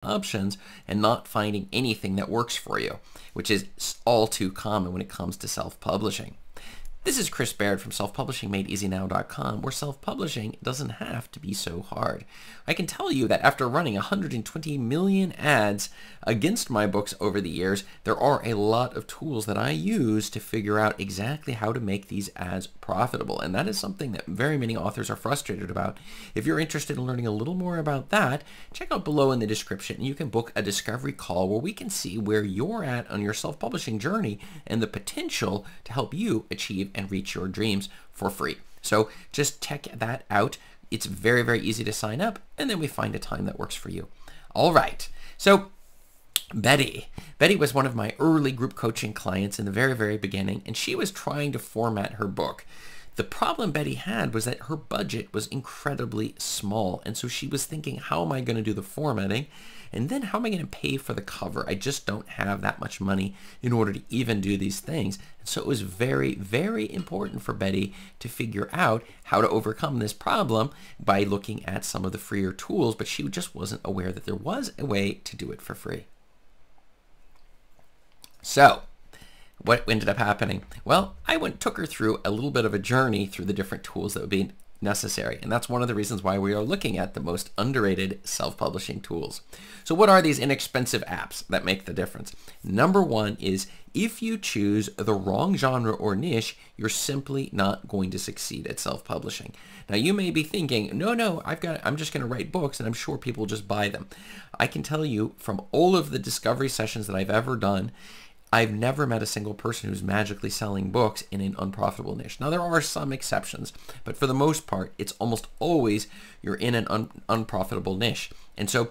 options and not finding anything that works for you, which is all too common when it comes to self-publishing. This is Chris Baird from SelfPublishingMadeEasyNow.com, where self-publishing doesn't have to be so hard. I can tell you that after running 120 million ads against my books over the years, there are a lot of tools that I use to figure out exactly how to make these ads profitable. And that is something that very many authors are frustrated about. If you're interested in learning a little more about that, check out below in the description and you can book a discovery call where we can see where you're at on your self-publishing journey and the potential to help you achieve and reach your dreams for free. So just check that out. It's very, very easy to sign up, and then we find a time that works for you. All right. So Betty was one of my early group coaching clients in the very, very beginning, and she was trying to format her book. The problem Betty had was that her budget was incredibly small, and so she was thinking, how am I going to do the formatting? And then how am I going to pay for the cover? I just don't have that much money in order to even do these things. And so it was very, very important for Betty to figure out how to overcome this problem by looking at some of the freer tools, but she just wasn't aware that there was a way to do it for free. So what ended up happening? Well, I took her through a little bit of a journey through the different tools that would be necessary. And that's one of the reasons why we are looking at the most underrated self-publishing tools. So what are these inexpensive apps that make the difference? Number one is if you choose the wrong genre or niche, you're simply not going to succeed at self-publishing. Now you may be thinking, no, I'm just going to write books and I'm sure people will just buy them. I can tell you from all of the discovery sessions that I've ever done, I've never met a single person who's magically selling books in an unprofitable niche. Now, there are some exceptions, but for the most part, it's almost always you're in an unprofitable niche. And so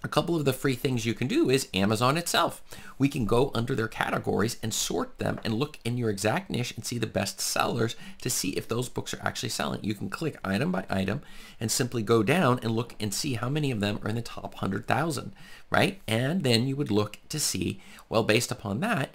a couple of the free things you can do is Amazon itself. We can go under their categories and sort them and look in your exact niche and see the best sellers to see if those books are actually selling. You can click item by item and simply go down and look and see how many of them are in the top 100,000, right? And then you would look to see, well, based upon that,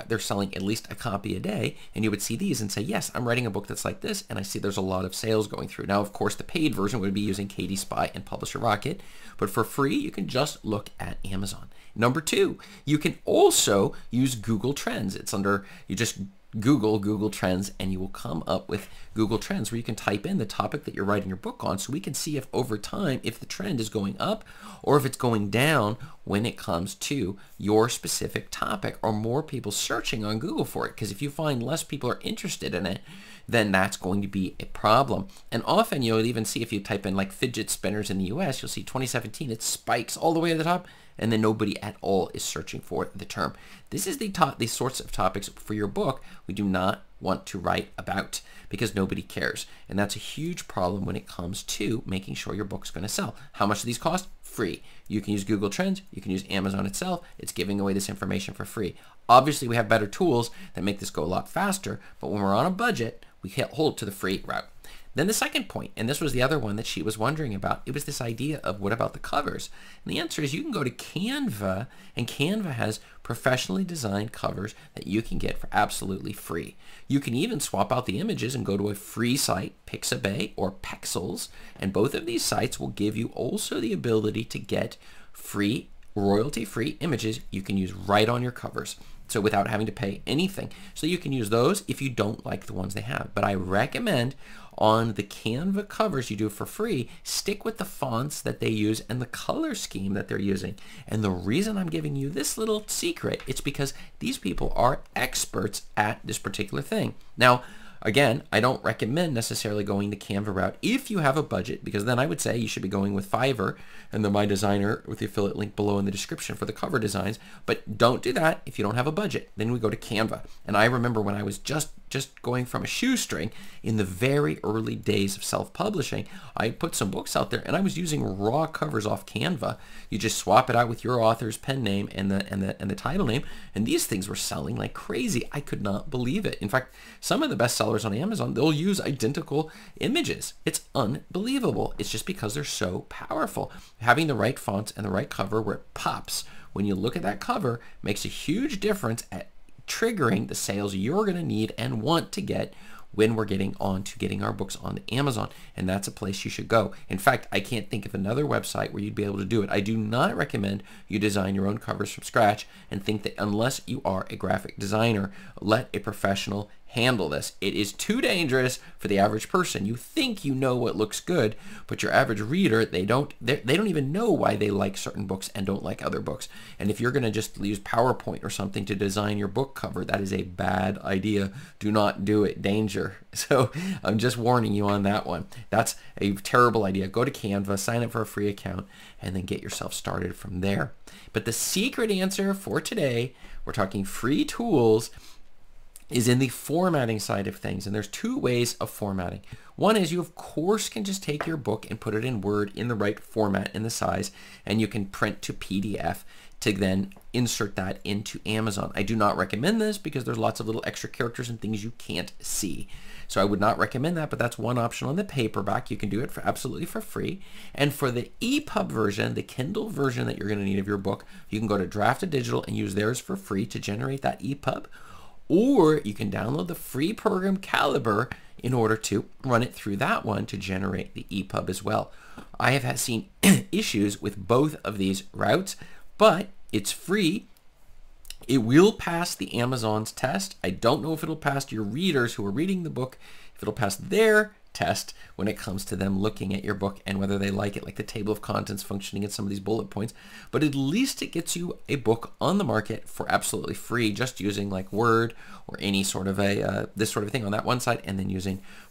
they're selling at least a copy a day, and you would see these and say, yes, I'm writing a book that's like this, and I see there's a lot of sales going through. Now, of course, the paid version would be using Katie Spy and Publisher Rocket, but for free, you can just look at Amazon. Number two, you can also use Google Trends. It's under, you just Google Trends, and you will come up with Google Trends where you can type in the topic that you're writing your book on, so we can see if over time, if the trend is going up or if it's going down when it comes to your specific topic, or more people searching on Google for it. Because if you find less people are interested in it, then that's going to be a problem. And often you'll even see, if you type in like fidget spinners in the US, you'll see 2017, it spikes all the way to the top, and then nobody at all is searching for the term. This is these sorts of topics for your book we do not want to write about, because nobody cares. And that's a huge problem when it comes to making sure your book's going to sell. How much do these cost? Free. You can use Google Trends, you can use Amazon itself. It's giving away this information for free. Obviously, we have better tools that make this go a lot faster, but when we're on a budget, we hold to the free route. Then the second point, and this was the other one that she was wondering about, it was this idea of what about the covers? And the answer is you can go to Canva, and Canva has professionally designed covers that you can get for absolutely free. You can even swap out the images and go to a free site, Pixabay or Pexels, and both of these sites will give you also the ability to get free, royalty-free images you can use right on your covers. So without having to pay anything. So you can use those if you don't like the ones they have. But I recommend on the Canva covers you do for free, stick with the fonts that they use and the color scheme that they're using. And the reason I'm giving you this little secret, it's because these people are experts at this particular thing. Now, again, I don't recommend necessarily going the Canva route if you have a budget, because then I would say you should be going with Fiverr and the My Designer with the affiliate link below in the description for the cover designs. But don't do that if you don't have a budget. Then we go to Canva. And I remember when I was just going from a shoestring in the very early days of self-publishing, I put some books out there and I was using raw covers off Canva. You just swap it out with your author's pen name and the title name, and these things were selling like crazy. I could not believe it. In fact, some of the best sellers on Amazon, they'll use identical images. It's unbelievable. It's just because they're so powerful. Having the right fonts and the right cover where it pops when you look at that cover makes a huge difference at triggering the sales you're going to need and want to get when we're getting our books onto Amazon, and that's a place you should go. In fact, I can't think of another website where you'd be able to do it. I do not recommend you design your own covers from scratch and think that unless you are a graphic designer, let a professional handle this. It is too dangerous for the average person. You think you know what looks good, but your average reader, they don't even know why they like certain books and don't like other books. And if you're going to just use PowerPoint or something to design your book cover, that is a bad idea. Do not do it. Danger. So I'm just warning you on that one. That's a terrible idea. Go to Canva, sign up for a free account, and then get yourself started from there. But the secret answer for today, we're talking free tools, is in the formatting side of things. And there's two ways of formatting. One is you, of course, can just take your book and put it in Word in the right format and the size, and you can print to PDF to then insert that into Amazon. I do not recommend this because there's lots of little extra characters and things you can't see. So I would not recommend that, but that's one option on the paperback. You can do it for absolutely for free. And for the EPUB version, the Kindle version that you're going to need of your book, you can go to Drafted Digital and use theirs for free to generate that EPUB. Or you can download the free program Calibre in order to run it through that one to generate the EPUB as well. I have seen issues with both of these routes, but it's free. It will pass the Amazon's test. I don't know if it'll pass your readers who are reading the book, if it'll pass their test when it comes to them looking at your book and whether they like it, like the table of contents functioning in some of these bullet points. But at least it gets you a book on the market for absolutely free, just using like Word or any sort of a this sort of thing on that one side, and then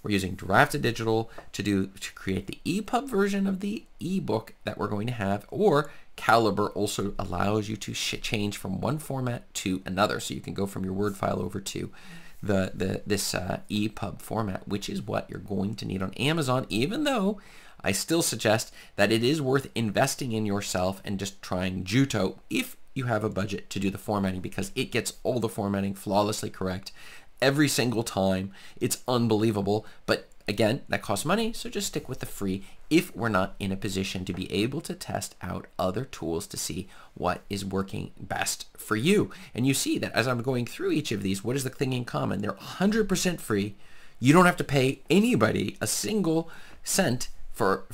we're using Drafted Digital to create the EPUB version of the ebook that we're going to have. Or Calibre also allows you to change from one format to another, so you can go from your Word file over to this EPUB format, which is what you're going to need on Amazon, even though I still suggest that it is worth investing in yourself and just trying Jutoh if you have a budget to do the formatting, because it gets all the formatting flawlessly correct every single time. It's unbelievable, but again, that costs money, so just stick with the free if we're not in a position to be able to test out other tools to see what is working best for you. And you see that as I'm going through each of these, what is the thing in common? They're 100% free. You don't have to pay anybody a single cent for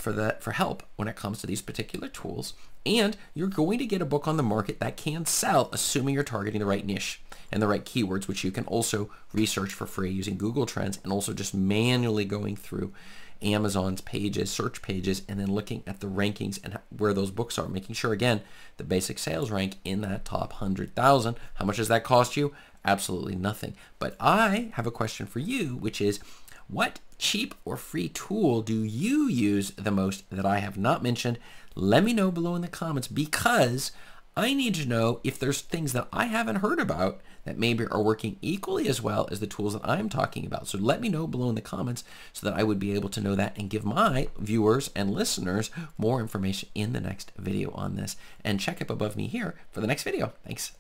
help when it comes to these particular tools. And you're going to get a book on the market that can sell, assuming you're targeting the right niche and the right keywords, which you can also research for free using Google Trends, and also just manually going through Amazon's pages, search pages, and then looking at the rankings and where those books are, making sure, again, the basic sales rank in that top 100,000. How much does that cost you? Absolutely nothing. But I have a question for you, which is, what cheap or free tool do you use the most that I have not mentioned? Let me know below in the comments, because I need to know if there's things that I haven't heard about that maybe are working equally as well as the tools that I'm talking about. So let me know below in the comments so that I would be able to know that and give my viewers and listeners more information in the next video on this. And check up above me here for the next video. Thanks.